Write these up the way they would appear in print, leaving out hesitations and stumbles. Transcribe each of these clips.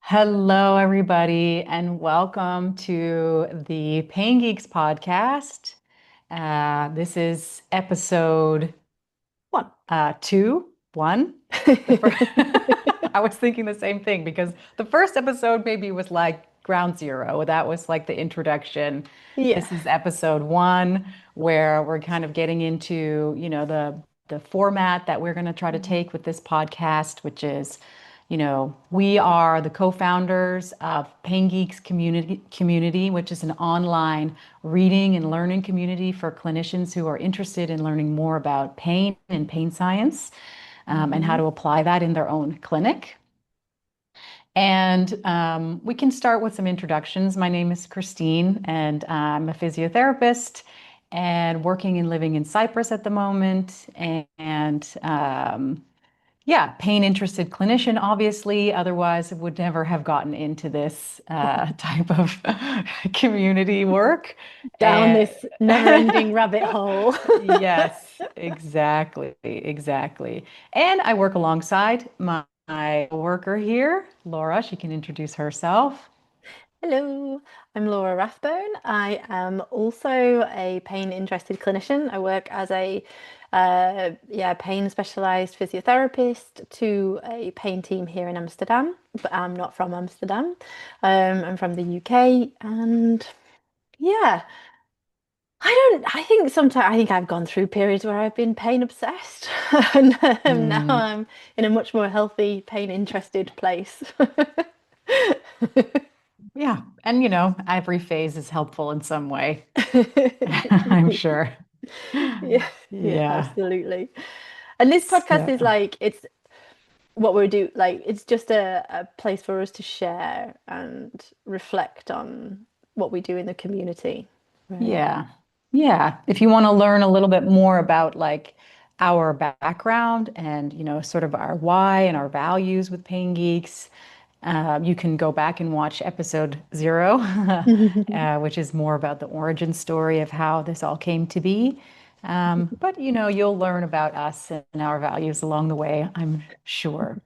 Hello, everybody, and welcome to the Pain Geeks podcast. This is episode One. two, one. The first, I was thinking the same thing because the first episode maybe was like ground zero. That was like the introduction. Yeah. This is episode one, where we're kind of getting into, the format that we're going to try to take with this podcast, which is, we are the co-founders of Pain Geeks community, which is an online reading and learning community for clinicians who are interested in learning more about pain and pain science, and how Mhm. to apply that in their own clinic. And we can start with some introductions. My name is Christine, and I'm a physiotherapist and working and living in Cyprus at the moment. And yeah, pain interested clinician, obviously. Otherwise, I would never have gotten into this type of community work. Down And this never-ending rabbit hole. yes, exactly, exactly. And I work alongside my worker here, Laura. She can introduce herself. Hello, I'm Laura Rathbone. I am also a pain interested clinician. I work as a pain specialized physiotherapist to a pain team here in Amsterdam, but I'm not from Amsterdam. I'm from the UK, and yeah, I think sometimes I think I've gone through periods where I've been pain obsessed, and now Mm, I'm in a much more healthy, pain interested place. yeah, and every phase is helpful in some way, I'm sure. Yeah, yeah, Yeah. absolutely. And this podcast is So, like it's what we do, like it's just a place for us to share and reflect on what we do in the community. Right. yeah. Yeah. If you want to learn a little bit more about like our background and, sort of our why and our values with Pain Geeks, you can go back and watch episode zero, which is more about the origin story of how this all came to be. But, you'll learn about us and our values along the way, I'm sure.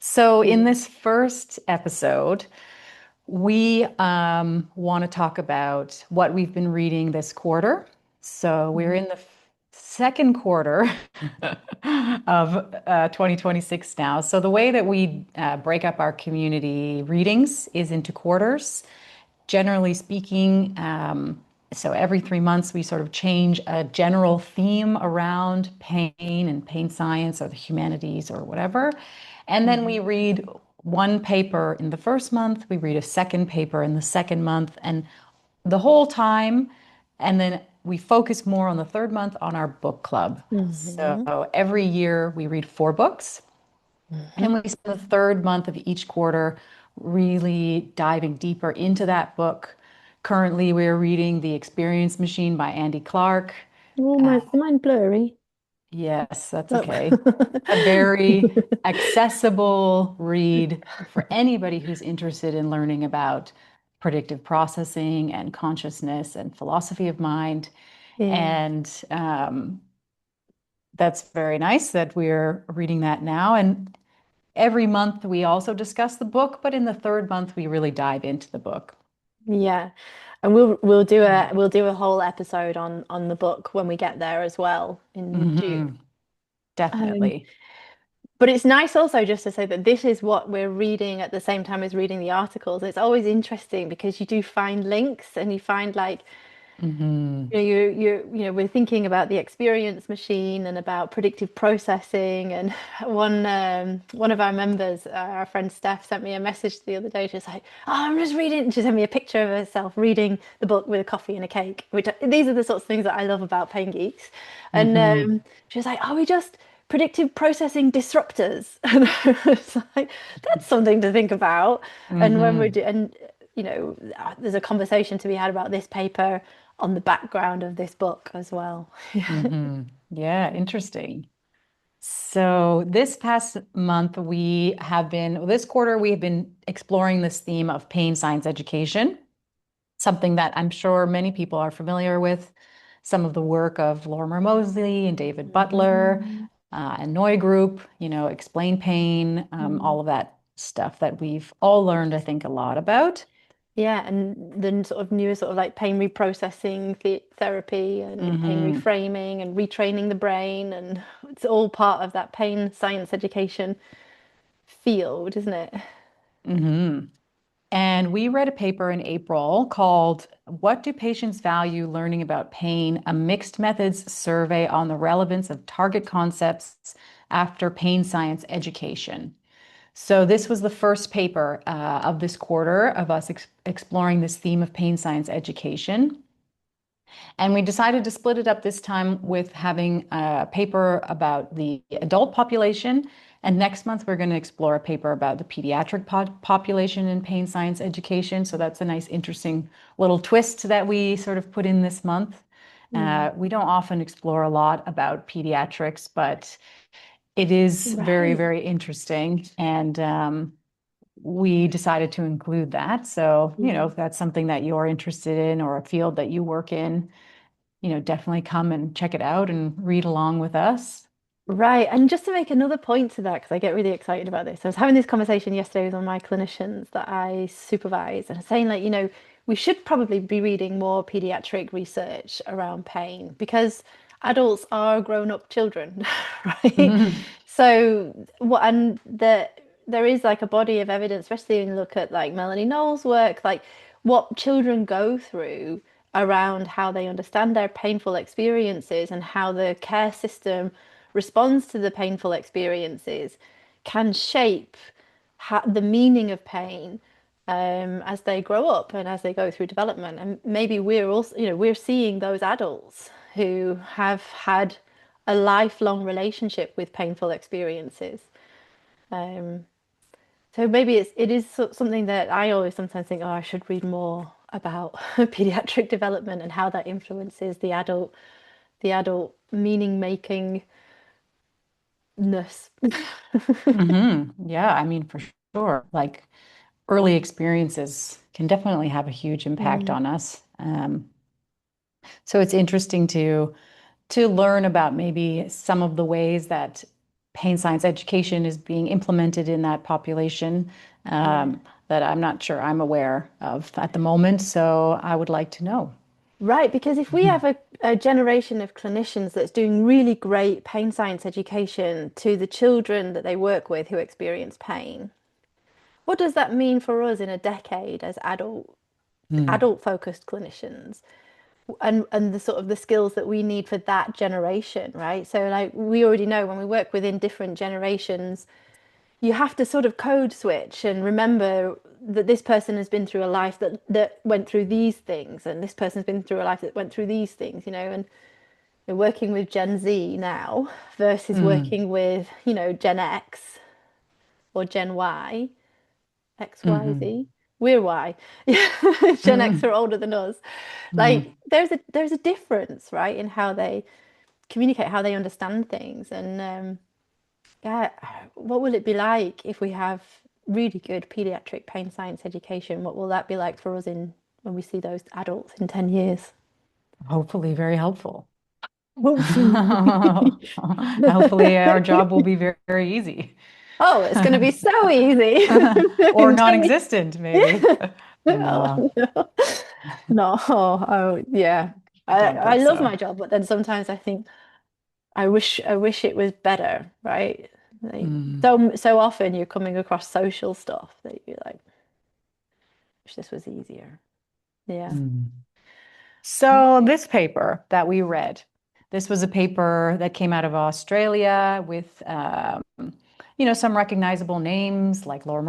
So, in Yeah. this first episode, we want to talk about what we've been reading this quarter. So we're in the second quarter of 2026 now. So the way that we break up our community readings is into quarters. Generally speaking, so every 3 months we sort of change a general theme around pain and pain science or the humanities or whatever. And then we Mhm. read one paper in the first month, we read a second paper in the second month, and the whole time. And then we focus more on the third month on our book club. Mhm. So every year we read 4 books, and Mhm. we spend the third month of each quarter really diving deeper into that book. Currently, we're reading The Experience Machine by Andy Clark. Oh, Uh, mine blurry. yes, that's Oh. okay. A very accessible read for anybody who's interested in learning about predictive processing and consciousness and philosophy of mind. Yeah. And that's very nice that we're reading that now. And every month we also discuss the book, but in the third month we really dive into the book. Yeah. And we'll do a whole episode on the book when we get there as well in June. Hmm. Um, Definitely. but it's nice also just to say that this is what we're reading at the same time as reading the articles. It's always interesting because you do find links and you find like Hmm. we're thinking about the experience machine and about predictive processing. And one of our members, our friend Steph, sent me a message the other day. She's like, "Oh, I'm just reading." And she sent me a picture of herself reading the book with a coffee and a cake. Which these are the sorts of things that I love about Pain Geeks. And Hmm. she was like, "Are we just predictive processing disruptors?" And I was like, "That's something to think about." And when we Hmm. do, and there's a conversation to be had about this paper on the background of this book as well. Hmm. Yeah, interesting. So this past month this quarter, we have been exploring this theme of pain science education, something that I'm sure many people are familiar with. Some of the work of Lorimer Moseley and David Butler Mhm. and Noy Group, Explain Pain, all Mhm. of that stuff that we've all learned, I think, a lot about. Yeah, and the sort of newer sort of like pain reprocessing therapy and pain Hmm. reframing and retraining the brain, and it's all part of that pain science education field, isn't it? Hmm. And we read a paper in April called "What Do Patients Value Learning About Pain? A Mixed Methods Survey on the Relevance of Target Concepts After Pain Science Education." So, this was the first paper of this quarter of us exploring this theme of pain science education. And we decided to split it up this time with having a paper about the adult population. And next month, we're going to explore a paper about the pediatric population in pain science education. So that's a nice, interesting little twist that we sort of put in this month. Mm. We don't often explore a lot about pediatrics, but it is very, Right. very interesting. And we decided to include that. So, Yeah. if that's something that you're interested in or a field that you work in, definitely come and check it out and read along with us. Right. And just to make another point to that, because I get really excited about this, I was having this conversation yesterday with one of my clinicians that I supervise, and saying, like, we should probably be reading more pediatric research around pain because adults are grown-up children, right? Mhm. So what, and there is like a body of evidence, especially when you look at like Melanie Knowles' work, like what children go through around how they understand their painful experiences and how the care system responds to the painful experiences can shape the meaning of pain as they grow up and as they go through development. And maybe we're also, we're seeing those adults who have had a lifelong relationship with painful experiences. Um, so maybe it is something that I always sometimes think, oh, I should read more about pediatric development and how that influences the adult meaning makingness. Yeah, I mean, for sure. Like early experiences can definitely have a huge impact Mm, on us. So it's interesting to learn about maybe some of the ways that pain science education is being implemented in that population yeah. that I'm not sure I'm aware of at the moment. So I would like to know. Right, because if we have a generation of clinicians that's doing really great pain science education to the children that they work with who experience pain, what does that mean for us in a decade as Mm. adult focused clinicians? And the sort of the skills that we need for that generation, right? So like we already know when we work within different generations, you have to sort of code switch and remember that this person has been through a life that went through these things, and this person's been through a life that went through these things, and you're working with Gen Z now versus Mm. working with, Gen X or Gen Y, X, Y, Hmm. Z. We're Y. Gen X Hmm. are older than us. Hmm. Like there's a difference, right, in how they communicate, how they understand things. And yeah, what will it be like if we have really good pediatric pain science education? What will that be like for us in when we see those adults in 10 years? Hopefully, very helpful. Hopefully. Hopefully, our job will be very, very easy. Oh, it's going to be so easy Or in 10 years. non-existent, maybe. Oh, No, no. No, oh, yeah. I I don't I think love so. my job, but then sometimes I think I wish it was better, right? Like Mm. so often you're coming across social stuff that you're like, wish this was easier. Yeah. Mm. So this paper that we read, this was a paper that came out of Australia with, some recognizable names like Laura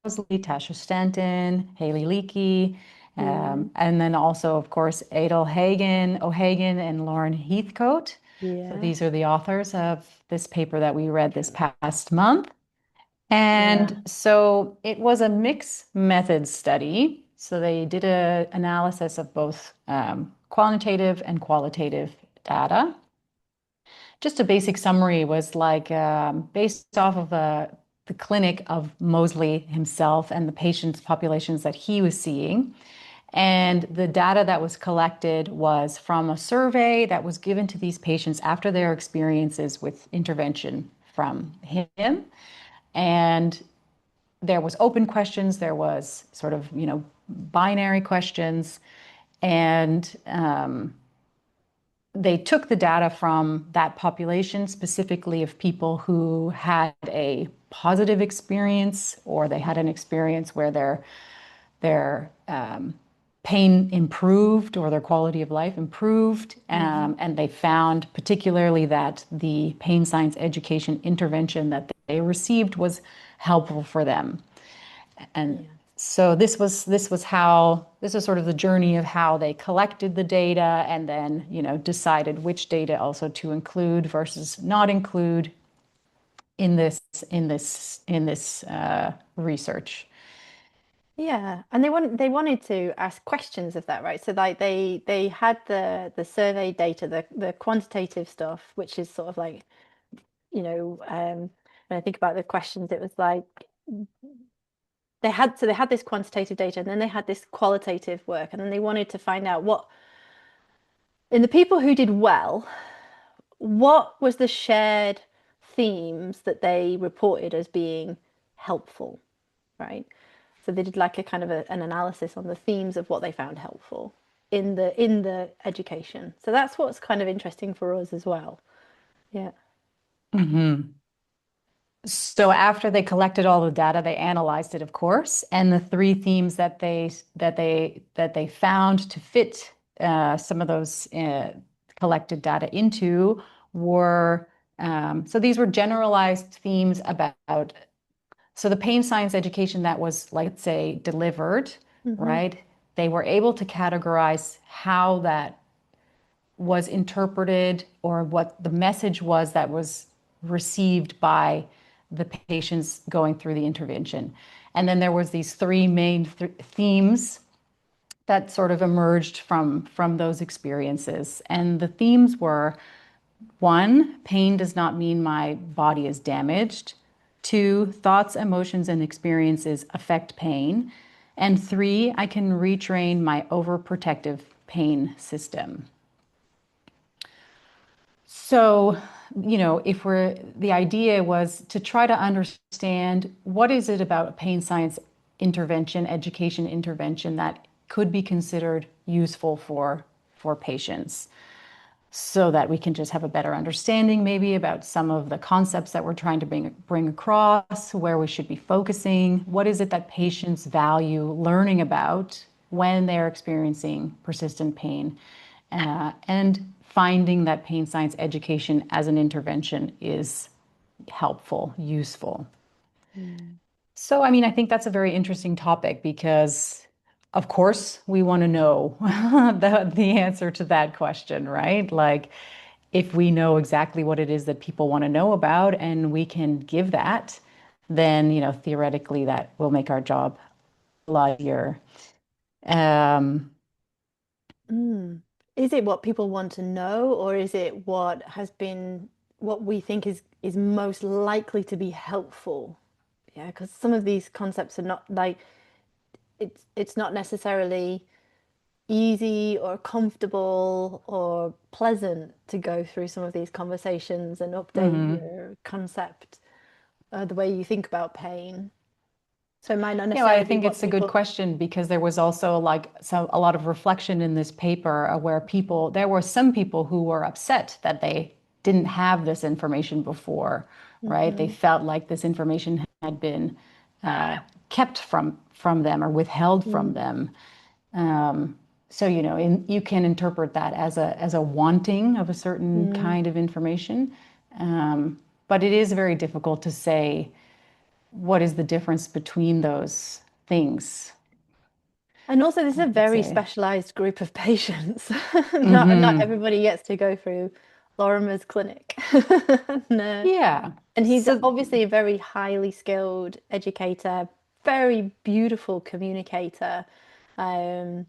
Moseley, Tasha Stanton, Haley Leakey, Yeah. and then also, of course, Adel O'Hagan, and Lauren Heathcote. So Yeah. these are the authors of this paper that we read this past month. Yeah. And so it was a mixed method study. So they did an analysis of both quantitative and qualitative data. Just a basic summary was like based off of the clinic of Moseley himself and the patients' populations that he was seeing. And the data that was collected was from a survey that was given to these patients after their experiences with intervention from him. And there was open questions, there was sort of, binary questions, and they took the data from that population, specifically of people who had a positive experience or they had an experience where their pain improved or their quality of life improved. Hmm. And they found particularly that the pain science education intervention that they received was helpful for them. And Yeah. so this was sort of the journey of how they collected the data and then, decided which data also to include versus not include in this research. Yeah, and they wanted to ask questions of that, right? So like they had the survey data, the quantitative stuff, which is sort of like, when I think about the questions, it was like they had this quantitative data and then they had this qualitative work, and then they wanted to find out what in the people who did well, what was the shared themes that they reported as being helpful, right? So they did like a kind of an analysis on the themes of what they found helpful in the education. So that's what's kind of interesting for us as well. Yeah. Mhm. So after they collected all the data, they analyzed it, of course, and the three themes that they found to fit some of those collected data into were so these were generalized themes about so the pain science education that was, let's say, delivered, Hmm. right? They were able to categorize how that was interpreted or what the message was that was received by the patients going through the intervention. And then there was these three main themes that sort of emerged from those experiences. And the themes were: one, pain does not mean my body is damaged. Two, thoughts, emotions, and experiences affect pain. And three, I can retrain my overprotective pain system. So, if the idea was to try to understand what is it about pain science intervention, education intervention that could be considered useful for patients so that we can just have a better understanding maybe about some of the concepts that we're trying to bring across, where we should be focusing, what is it that patients value learning about when they're experiencing persistent pain, and finding that pain science education as an intervention is helpful, useful. Mm. So, I mean, I think that's a very interesting topic because, of course, we want to know the answer to that question, right? Like, if we know exactly what it is that people want to know about and we can give that, then, theoretically, that will make our job a lot easier. Um, Mm. Is it what people want to know, or is it what we think is most likely to be helpful? Yeah, because some of these concepts are not like it's not necessarily easy or comfortable or pleasant to go through some of these conversations and update mhm. your concept, the way you think about pain. So it might not I necessarily be think what it's a good people. question because there was also like a lot of reflection in this paper where there were some people who were upset that they didn't have this information before, right? They Hmm. felt like this information had been uh, kept from them or withheld from Mm. them. Um, so, you can interpret that as a wanting of a certain Mm. kind of information. But it is very difficult to say what is the difference between those things, And also, this is I a would very say. specialized group of patients. Not Hmm. everybody gets to go through Lorimer's clinic. No. Yeah. And he's So, obviously a very highly skilled educator, very beautiful communicator. Um,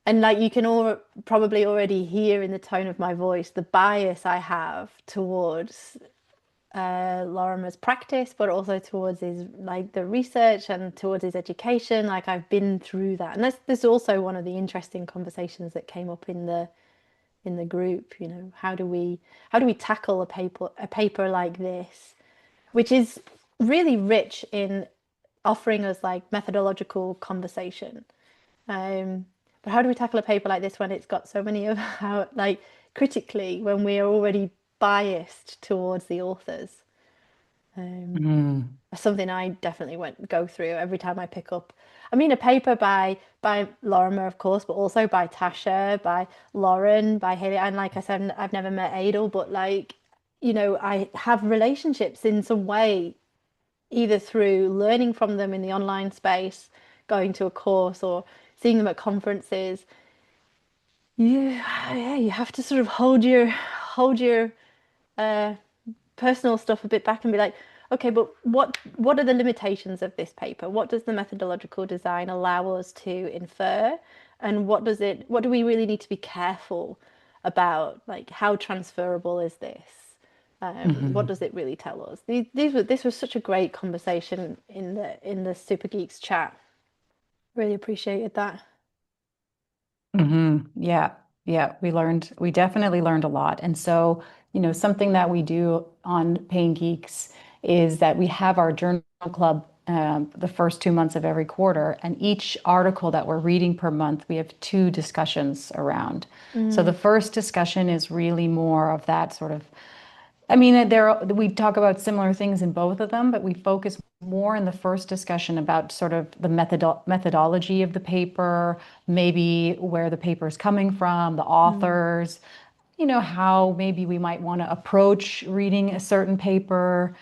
and like you can all probably already hear in the tone of my voice the bias I have towards Lorimer's practice, but also towards his like the research and towards his education. Like I've been through that, and that's also one of the interesting conversations that came up in the group. How do we tackle a paper like this, which is really rich in offering us like methodological conversation. Um, but how do we tackle a paper like this when it's got so many of how, like, critically, when we are already biased towards the authors? Um, Mm. Something I definitely went go through every time I pick up. I mean, a paper by Lorimer, of course, but also by Tasha, by Lauren, by Haley. And like I said, I've never met Adel, but like, I have relationships in some way, either through learning from them in the online space, going to a course, or seeing them at conferences. Yeah, you have to sort of hold your uh, personal stuff a bit back and be like, okay, but what are the limitations of this paper? What does the methodological design allow us to infer? And what do we really need to be careful about? Like, how transferable is this? What Mhm. does it really tell us? This was such a great conversation in the Super Geeks chat. Really appreciated that. Yeah, yeah, we definitely learned a lot. And so, something that we do on Pain Geeks is that we have our journal club the first 2 months of every quarter, and each article that we're reading per month, we have two discussions around. So the Mm, first discussion is really more of that sort of I mean, we talk about similar things in both of them, but we focus more in the first discussion about sort of the methodology of the paper, maybe where the paper is coming from, the mm, authors, how maybe we might want to approach reading a certain paper,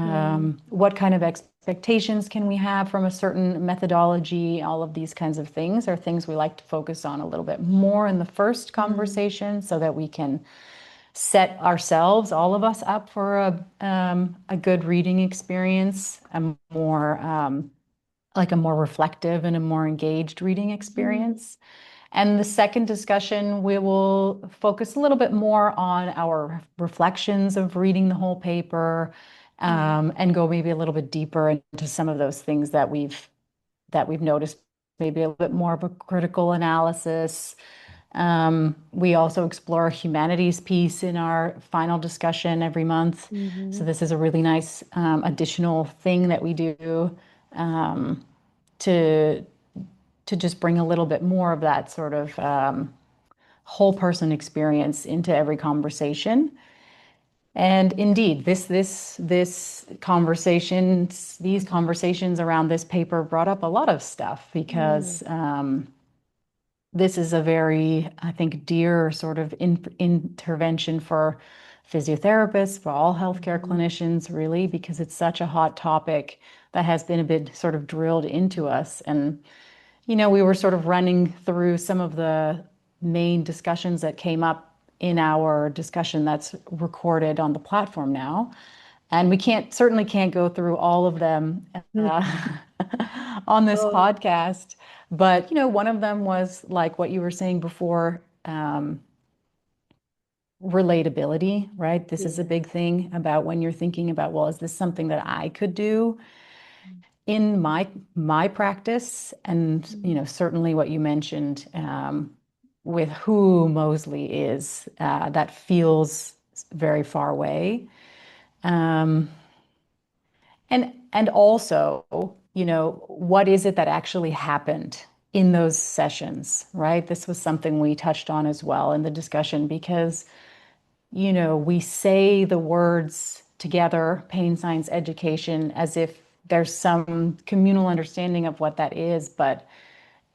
mm, what kind of expectations can we have from a certain methodology, all of these kinds of things are things we like to focus on a little bit more in the first mm, conversation so that we can set ourselves, all of us, up for a good reading experience, a more reflective and a more engaged reading mm, experience. And the second discussion, we will focus a little bit more on our reflections of reading the whole paper, mm, and go maybe a little bit deeper into some of those things that we've noticed, maybe a little bit more of a critical analysis. We also explore a humanities piece in our final discussion every month. So mhm, this is a really nice additional thing that we do um, to to just bring a little bit more of that sort of whole person experience into every conversation. And indeed, these conversations around this paper brought up a lot of stuff mm, because this is a very, I think, dear sort of intervention for physiotherapists, for all healthcare mhm, clinicians, really, because it's such a hot topic that has been a bit sort of drilled into us. And, we were sort of running through some of the main discussions that came up in our discussion that's recorded on the platform now. And we certainly can't go through all of them mm. on this Oh, podcast. But, one of them was like what you were saying before, relatability, right? This is a yeah. big thing about when you're thinking about, well, is this something that I could do in my practice? And, Mm, certainly what you mentioned with who Moseley is, that feels very far away. Um, and also, what is it that actually happened in those sessions, right? This was something we touched on as well in the discussion because, we say the words together, pain science education, as if there's some communal understanding of what that is, but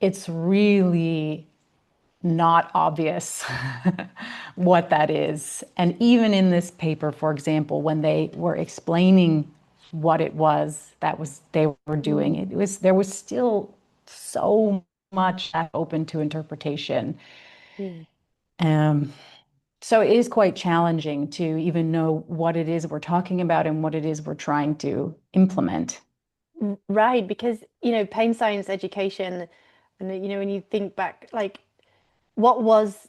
it's really not obvious what that is. And even in this paper, for example, when they were explaining what it was that was they were doing, mm, there was still so much open to interpretation. yeah. Um, so it is quite challenging to even know what it is we're talking about and what it is we're trying to implement. Right, because pain science education, and when you think back, like, what was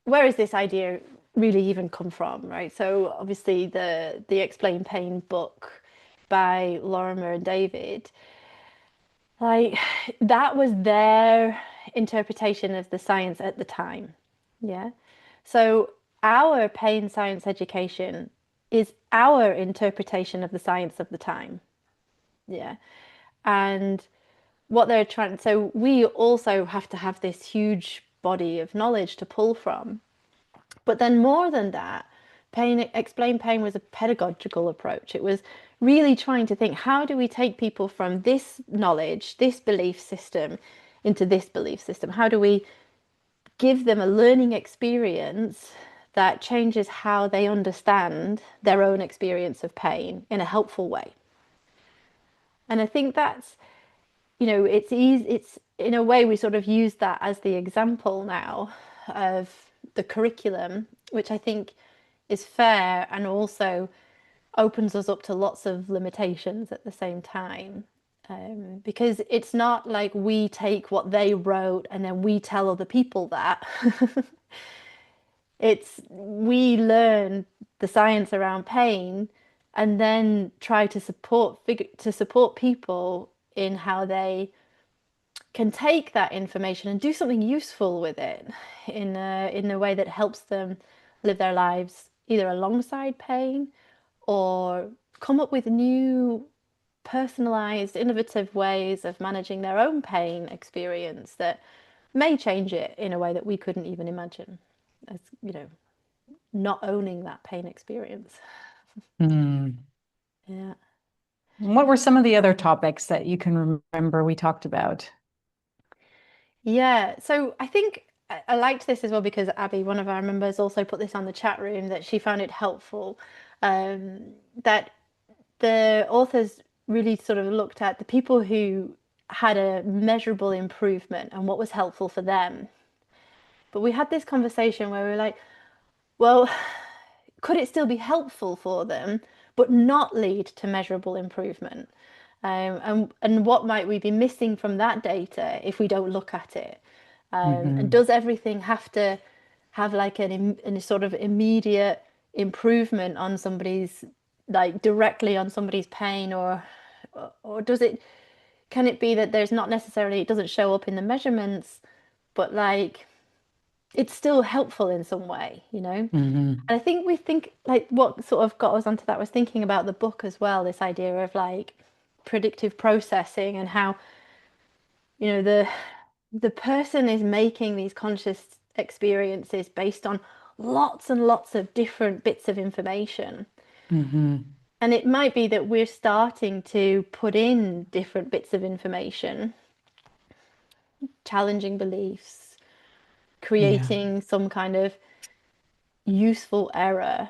where is this idea really even come from, right? So obviously the Explain Pain book by Lorimer and David, like, that was their interpretation of the science at the time. Yeah. So our pain science education is our interpretation of the science of the time. Yeah. And what they're trying, so we also have to have this huge body of knowledge to pull from. But then more than that, Explain Pain was a pedagogical approach. It was really trying to think, how do we take people from this knowledge, this belief system, into this belief system? How do we give them a learning experience that changes how they understand their own experience of pain in a helpful way? And I think that's, it's easy, it's in a way we sort of use that as the example now of the curriculum, which I think is fair and also opens us up to lots of limitations at the same time. Because it's not like we take what they wrote and then we tell other people that. It's we learn the science around pain and then try to support people in how they can take that information and do something useful with it in a way that helps them live their lives either alongside pain or come up with new personalized innovative ways of managing their own pain experience that may change it in a way that we couldn't even imagine, as not owning that pain experience. Hmm. Yeah. What were some of the other topics that you can remember we talked about? Yeah, so I think I liked this as well because Abby, one of our members, also put this on the chat room that she found it helpful. That the authors really sort of looked at the people who had a measurable improvement and what was helpful for them. But we had this conversation where we were like, well, could it still be helpful for them, but not lead to measurable improvement? And what might we be missing from that data if we don't look at it? And Hmm. does everything have to have like an sort of immediate improvement on somebody's, like directly on somebody's pain, or does it, can it be that there's not necessarily, it doesn't show up in the measurements, but like it's still helpful in some way, you know? Hmm. And I think we think like what sort of got us onto that was thinking about the book as well, this idea of like predictive processing and how, the person is making these conscious experiences based on lots and lots of different bits of information. Hmm. And it might be that we're starting to put in different bits of information, challenging beliefs, Yeah. creating some kind of useful error,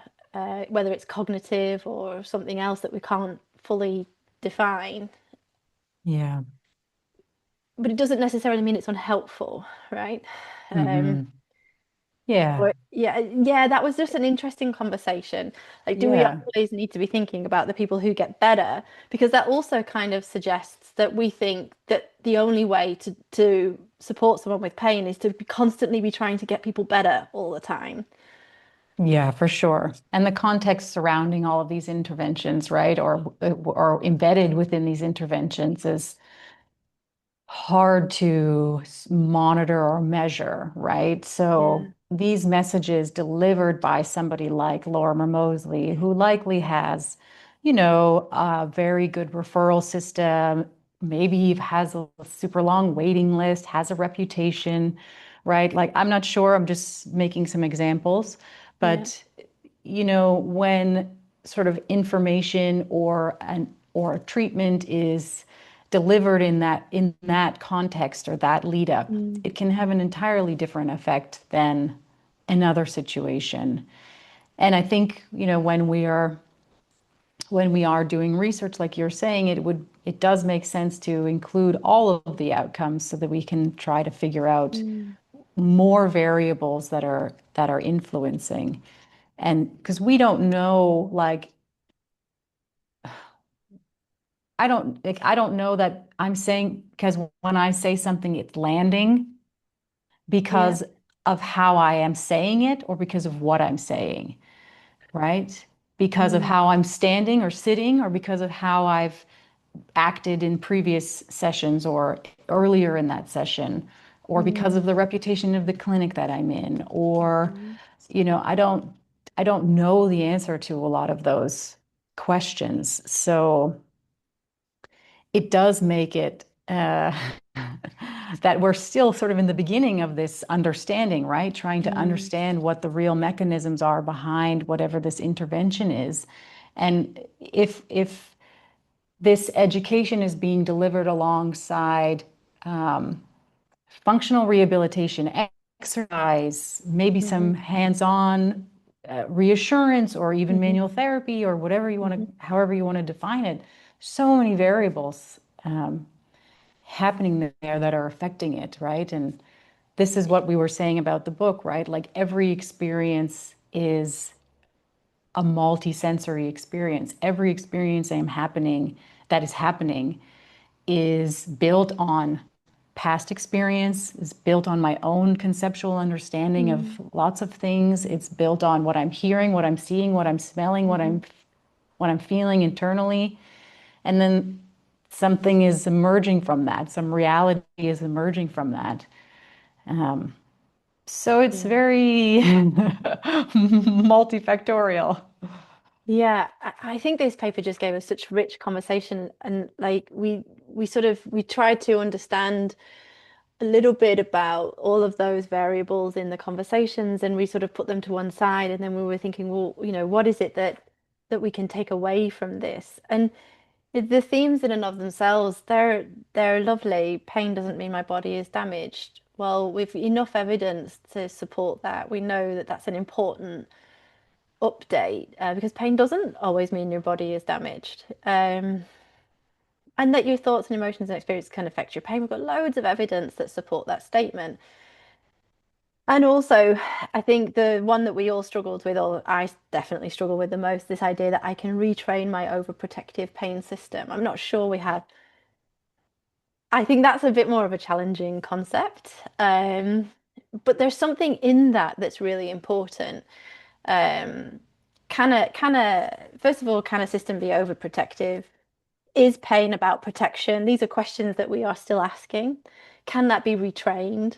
whether it's cognitive or something else that we can't fully define. Yeah. But it doesn't necessarily mean it's unhelpful, right? Um, Hmm. Yeah. or yeah, that was just an interesting conversation. Like, do we Yeah. always need to be thinking about the people who get better? Because that also kind of suggests that we think that the only way to support someone with pain is to constantly be trying to get people better all the time. Yeah, for sure. And the context surrounding all of these interventions, right, or embedded within these interventions is hard to monitor or measure, right? Yeah. So these messages delivered by somebody like Lorimer Moseley, who likely has, a very good referral system, maybe has a super long waiting list, has a reputation, right? Like, I'm not sure, I'm just making some examples, Yeah. but when sort of information or a treatment is delivered in that context or that lead up, Mm. it can have an entirely different effect than another situation. And I think, when we are doing research like you're saying, it does make sense to include all of the outcomes so that we can try to figure out Mm. more variables that are influencing. And because we don't know, like, I don't know that I'm saying, because when I say something, it's landing Yeah. because of how I am saying it or because of what I'm saying, right? Because of Mm. how I'm standing or sitting or because of how I've acted in previous sessions or earlier in that session or because Mm. of the reputation of the clinic that I'm in or Mm. I don't know the answer to a lot of those questions. So it does make it that we're still sort of in the beginning of this understanding, right? Trying to Mm, understand what the real mechanisms are behind whatever this intervention is. And if this education is being delivered alongside um, functional rehabilitation, exercise, maybe hmm some hands-on reassurance, or even hmm manual therapy, or whatever you want to, hmm however you want to define it. So many variables happening there that are affecting it, right? And this is what we were saying about the book, right? Like every experience is a multi-sensory experience. Every experience that is happening is built on past experience, is built on my own conceptual understanding of mm lots of things. It's built on what I'm hearing, what I'm seeing, what I'm smelling, hmm what I'm feeling internally. And then something is emerging from that. Some reality is emerging from that. Um, so it's Yeah. very multifactorial. Yeah, I think this paper just gave us such rich conversation and like we tried to understand a little bit about all of those variables in the conversations and we sort of put them to one side and then we were thinking, well, what is it that we can take away from this? And the themes in and of themselves, they're lovely. Pain doesn't mean my body is damaged. Well, we've enough evidence to support that. We know that that's an important update because pain doesn't always mean your body is damaged. And that your thoughts and emotions and experiences can affect your pain. We've got loads of evidence that support that statement. And also, I think the one that we all struggled with, or I definitely struggle with the most, this idea that I can retrain my overprotective pain system. I'm not sure we have. I think that's a bit more of a challenging concept. But there's something in that that's really important. Um, first of all, can a system be overprotective? Is pain about protection? These are questions that we are still asking. Can that be retrained?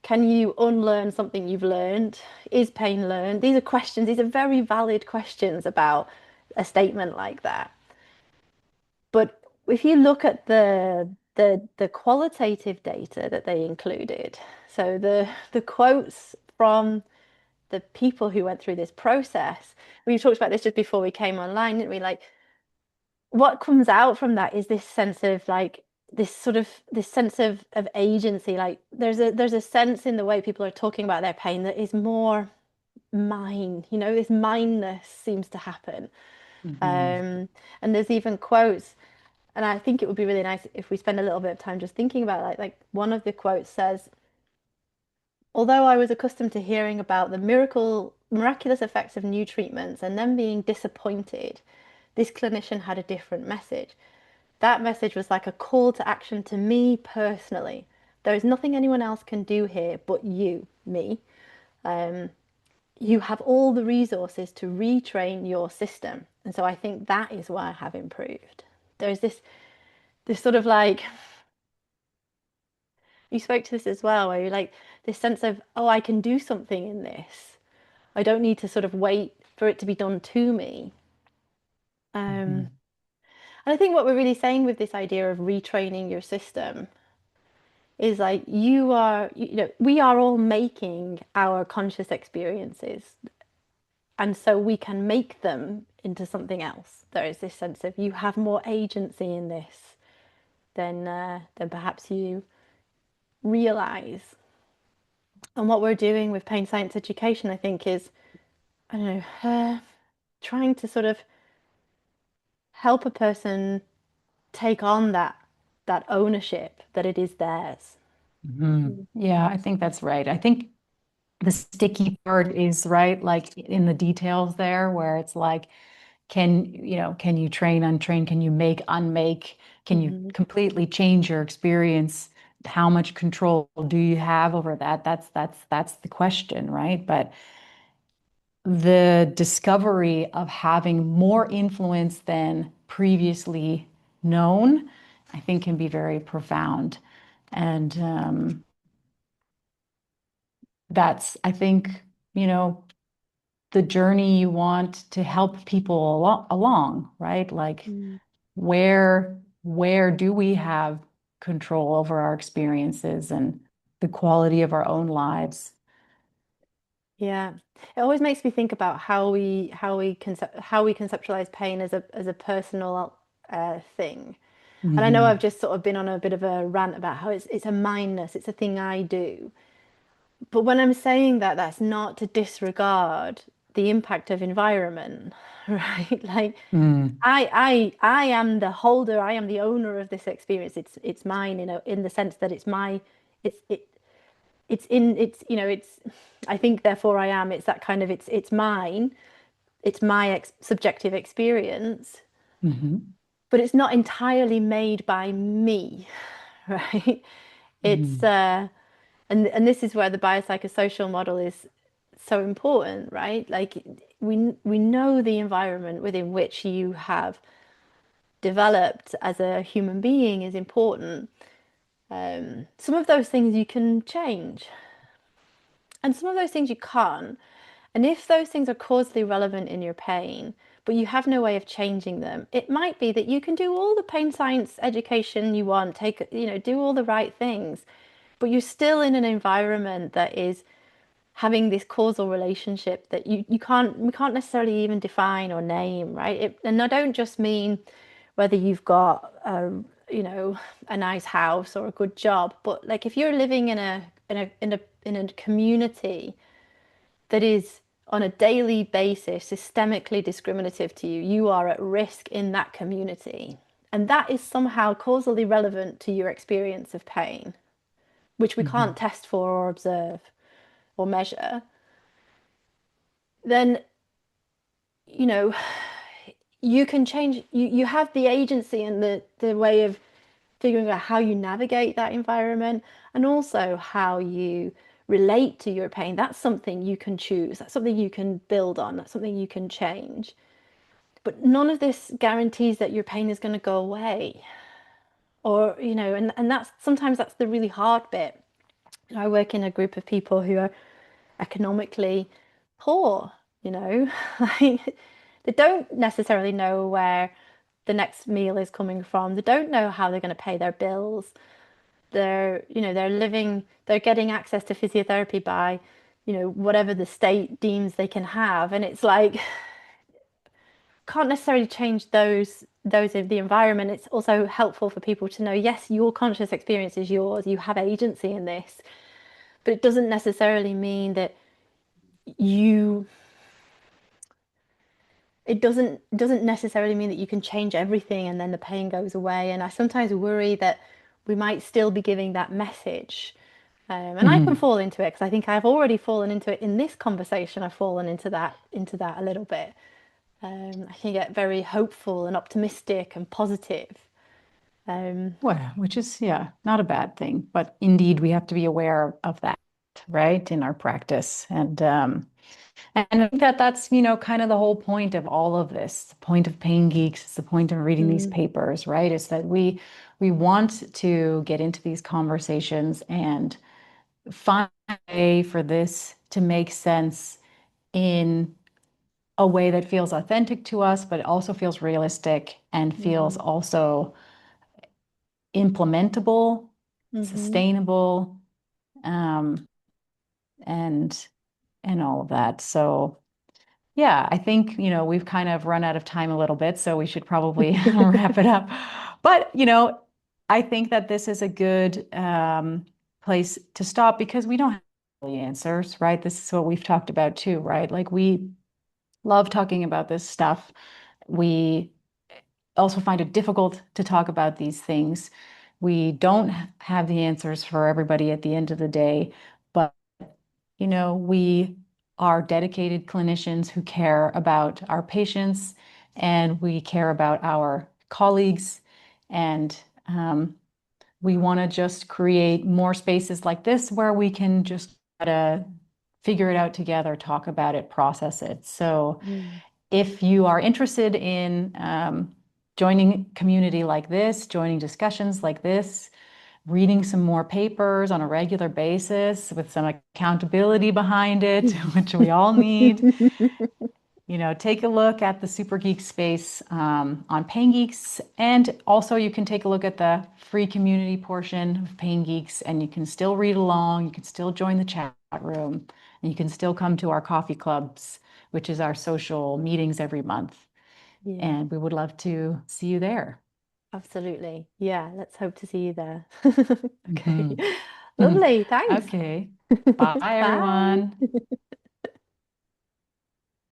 Can you unlearn something you've learned? Is pain learned? These are questions, these are very valid questions about a statement like that. But if you look at the qualitative data that they included, so the quotes from the people who went through this process, we talked about this just before we came online, didn't we? Like what comes out from that is this sense of like this sense of agency. Like there's a sense in the way people are talking about their pain that is more mine, this mineness seems to happen. Mhm. Um, and there's even quotes, and I think it would be really nice if we spend a little bit of time just thinking about like one of the quotes says, although I was accustomed to hearing about the miraculous effects of new treatments and then being disappointed, this clinician had a different message. That message was like a call to action to me personally. There is nothing anyone else can do here but you, me. Um, you have all the resources to retrain your system. And so I think that is why I have improved. There's this sort of like you spoke to this as well, where you're like this sense of, oh, I can do something in this. I don't need to sort of wait for it to be done to me. Um, Mhm. and I think what we're really saying with this idea of retraining your system is like we are all making our conscious experiences, and so we can make them into something else. There is this sense of you have more agency in this than perhaps you realize. And what we're doing with pain science education, I think, is I don't know, trying to sort of help a person take on that ownership that it is theirs. Mhm. Yeah, I think that's right. I think the sticky part is right, like in the details there, where it's like, can you train, untrain? Can you make, unmake? Can you Mm-hmm. completely change your experience? How much control do you have over that? That's the question, right? But the discovery of having more influence than previously known, I think can be very profound. And that's, I think, you know, the journey you want to help people along, right? Like Mm. where. where do we have control over our experiences and the quality of our own lives? Yeah. It always makes me think about how we conceptualize pain as a personal thing. And I know I've Hmm. just sort of been on a bit of a rant about how it's a mindness, it's a thing I do. But when I'm saying that, that's not to disregard the impact of environment, right? Like Mm. I am the holder, I am the owner of this experience. It's mine, in the sense that it's my it's it it's in it's it's I think therefore I am. It's that kind of it's mine. It's my subjective experience, Hmm. but it's not entirely made by me, right? It's Mm. and this is where the biopsychosocial model is so important, right? Like we know the environment within which you have developed as a human being is important. Some of those things you can change, and some of those things you can't. And if those things are causally relevant in your pain, but you have no way of changing them, it might be that you can do all the pain science education you want, do all the right things, but you're still in an environment that is having this causal relationship that we can't necessarily even define or name, right? And I don't just mean whether you've got a nice house or a good job, but like if you're living in a community that is on a daily basis systemically discriminative to you, you are at risk in that community. And that is somehow causally relevant to your experience of pain, which we can't Hmm. test for or observe or measure. Then, you know, you can change, you have the agency and the way of figuring out how you navigate that environment and also how you relate to your pain. That's something you can choose. That's something you can build on. That's something you can change. But none of this guarantees that your pain is going to go away. Or, and that's sometimes that's the really hard bit. I work in a group of people who are economically poor, you know, like they don't necessarily know where the next meal is coming from. They don't know how they're going to pay their bills. They're getting access to physiotherapy by, whatever the state deems they can have. And it's like, can't necessarily change those of the environment. It's also helpful for people to know, yes, your conscious experience is yours. You have agency in this, but it doesn't necessarily mean that you it doesn't necessarily mean that you can change everything and then the pain goes away. And I sometimes worry that we might still be giving that message. And I can Hmm. fall into it because I think I've already fallen into it in this conversation. I've fallen into that a little bit. I can get very hopeful and optimistic and positive. Um, Well, which is, yeah, not a bad thing, but indeed we have to be aware of that, right, in our practice. And I think that that's, kind of the whole point of all of this. The point of Pain Geeks, it's the point of reading these mm, papers, right? Is that we want to get into these conversations and find a way for this to make sense in a way that feels authentic to us, but also feels realistic and feels mhm, also implementable, mhm. sustainable, um, and all of that. So yeah, I think, we've kind of run out of time a little bit, so we should probably wrap it up. But, I think that this is a good place to stop because we don't have all the answers, right? This is what we've talked about too, right? Like we love talking about this stuff. We also find it difficult to talk about these things. We don't have the answers for everybody at the end of the day, but we are dedicated clinicians who care about our patients and we care about our colleagues. And we want to just create more spaces like this where we can just try to figure it out together, talk about it, process it. So Mm. if you are interested in joining community like this, joining discussions like this, reading some more papers on a regular basis with some accountability behind it, which we all need, take a look at the Super Geek space on Pain Geeks. And also, you can take a look at the free community portion of Pain Geeks, and you can still read along. You can still join the chat room, and you can still come to our coffee clubs, which is our social meetings every month. Yeah, And we would love to see you there. absolutely. Yeah, let's hope to see you there. Okay. Mhm. Lovely. Thanks. Okay. Bye, Bye. everyone.